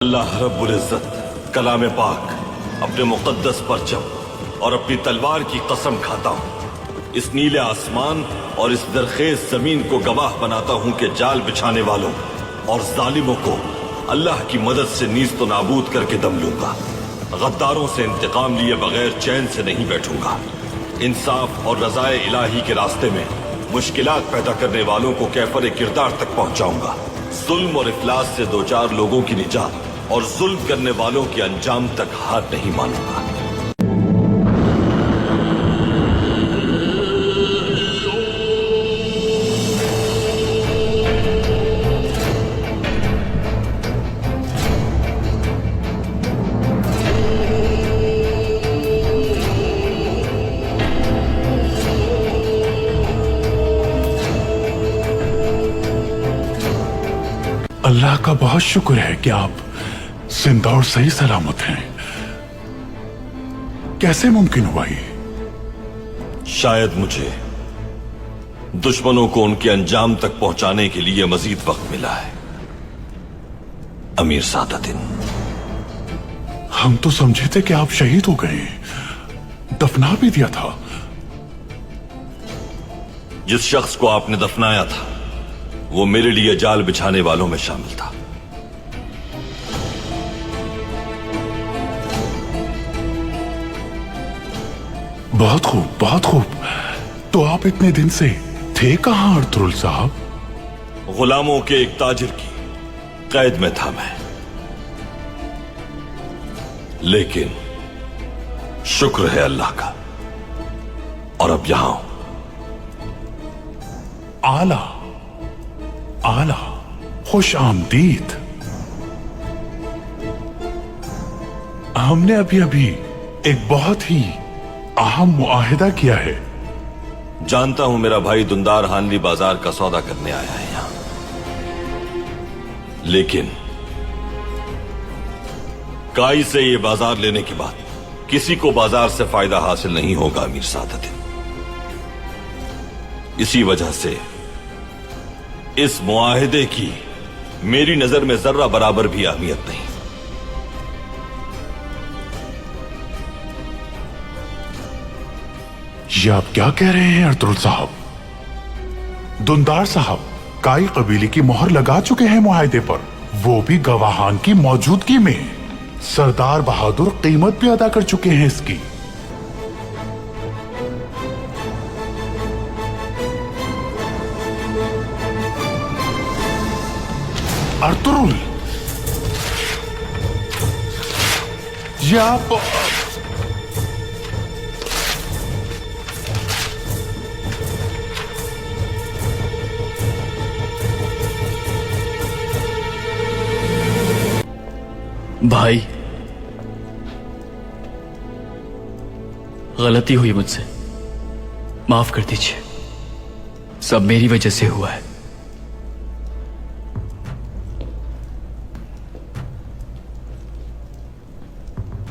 अल्लाह रब्बुल इज्जत कलाम पाक अपने मुक़द्दस परचम और अपनी तलवार की कसम खाता हूँ, इस नीले आसमान और इस दरखेज जमीन को गवाह बनाता हूँ कि जाल बिछाने वालों और जालिमों को अल्लाह की मदद से नीज़ तो नाबूद करके दम लूंगा। गद्दारों से इंतकाम लिए बगैर चैन से नहीं बैठूंगा। इंसाफ और रज़ाए इलाही के रास्ते में मुश्किलात पैदा करने वालों को कैफर किरदार तक पहुंचाऊंगा। जुल्म और इफलास से दो चार लोगों की निजात और जुल्म करने वालों के अंजाम तक हार नहीं मानूंगा। अल्लाह का बहुत शुक्र है कि आप जिंदा और सही सलामत हैं। कैसे मुमकिन हुआ ये? शायद मुझे दुश्मनों को उनके अंजाम तक पहुंचाने के लिए मजीद वक्त मिला है। अमीर सादुद्दीन, हम तो समझे थे कि आप शहीद हो गए, दफना भी दिया था। जिस शख्स को आपने दफनाया था वो मेरे लिए जाल बिछाने वालों में शामिल था। बहुत खूब, बहुत खूब। तो आप इतने दिन से थे कहां अर्तुगरुल साहब? गुलामों के एक ताजिर की कैद में था मैं, लेकिन शुक्र है अल्लाह का, और अब यहां हूं। आला आला, खुश आमदीद। हमने अभी अभी एक बहुत ही अहम मुआहिदा किया है। जानता हूं मेरा भाई दुंदार हानली बाजार का सौदा करने आया है यहां, लेकिन काई से ये बाजार लेने के बाद किसी को बाजार से फायदा हासिल नहीं होगा अमीर सादुद्दीन। इसी वजह से इस मुआहिदे की मेरी नजर में जर्रा बराबर भी अहमियत नहीं। ये आप क्या कह रहे हैं अर्तुगरुल साहब? दुंदार साहब काई कबीले की मोहर लगा चुके हैं मुआहिदे पर, वो भी गवाहान की मौजूदगी में। सरदार बहादुर कीमत भी अदा कर चुके हैं इसकी। अर्तुगरुल, ये आप भाई, गलती हुई मुझसे, माफ कर दीजिए। सब मेरी वजह से हुआ है।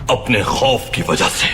अपने खौफ की वजह से।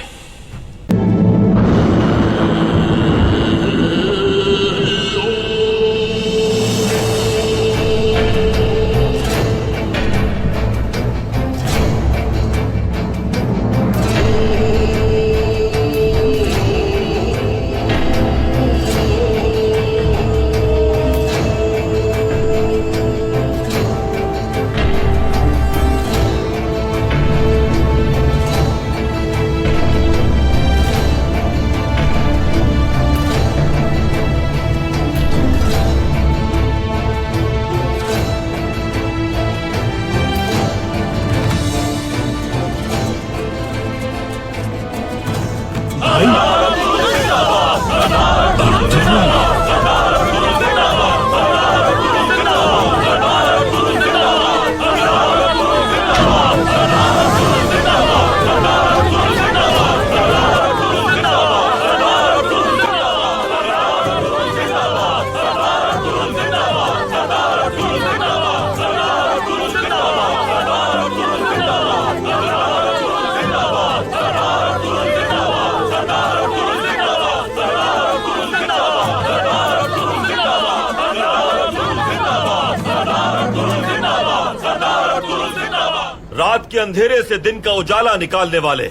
रात के अंधेरे से दिन का उजाला निकालने वाले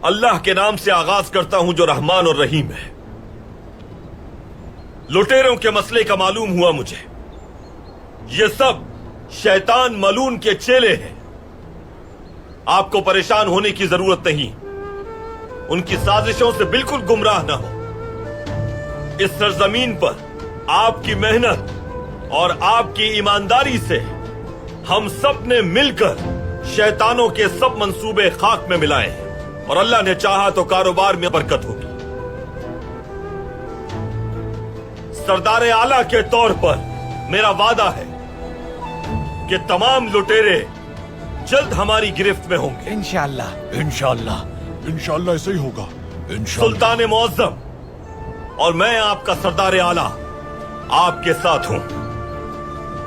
अल्लाह के नाम से आगाज करता हूं जो रहमान और रहीम है। लुटेरों के मसले का मालूम हुआ मुझे, ये सब शैतान मलून के चेले हैं। आपको परेशान होने की जरूरत नहीं, उनकी साजिशों से बिल्कुल गुमराह ना हो। इस सरजमीन पर आपकी मेहनत और आपकी ईमानदारी से हम सब ने मिलकर शैतानों के सब मंसूबे खाक में मिलाए हैं और अल्लाह ने चाहा तो कारोबार में बरकत होगी। सरदार आला के तौर पर मेरा वादा है कि तमाम लुटेरे जल्द हमारी गिरफ्त में होंगे। इंशाअल्लाह। इंशाअल्लाह इंशाअल्लाह ऐसा ही होगा। इंशाअल्लाह। सुल्तान मुअज्जम और मैं आपका सरदार आला आपके साथ हूं।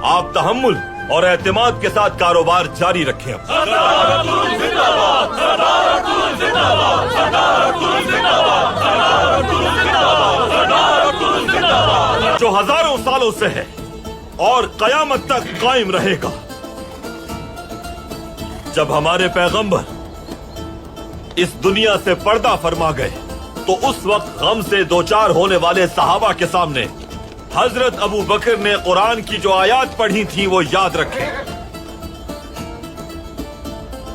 आप तहम्मुल और एतमाद के साथ कारोबार जारी रखें। जो हजारों सालों से है और कयामत तक कायम रहेगा। जब हमारे पैगंबर इस दुनिया से पर्दा फरमा गए तो उस वक्त गम से दो चार होने वाले सहाबा के सामने हजरत अबू बकर ने कुरान की जो आयात पढ़ी थी वो याद रखें।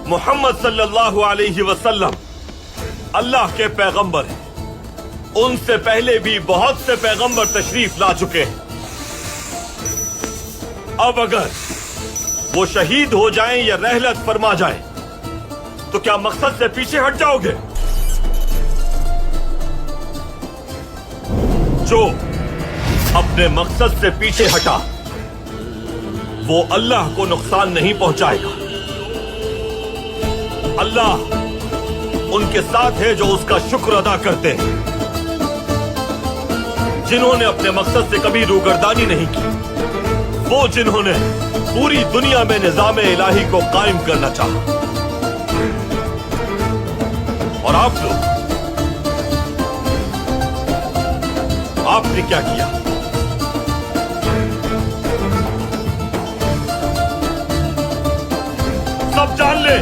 मोहम्मद सल्लल्लाहु अलैहि वसल्लम अल्लाह के पैगंबर हैं। उनसे पहले भी बहुत से पैगंबर तशरीफ ला चुके हैं। अब अगर वो शहीद हो जाएं या रहलत फरमा जाएं तो क्या मकसद से पीछे हट जाओगे? जो अपने मकसद से पीछे हटा वो अल्लाह को नुकसान नहीं पहुंचाएगा। अल्लाह उनके साथ है जो उसका शुक्र अदा करते हैं, जिन्होंने अपने मकसद से कभी रूगर्दानी नहीं की, वो जिन्होंने पूरी दुनिया में निजाम इलाही को कायम करना चाहा। और आप लोग, आपने क्या किया? सब जान ले।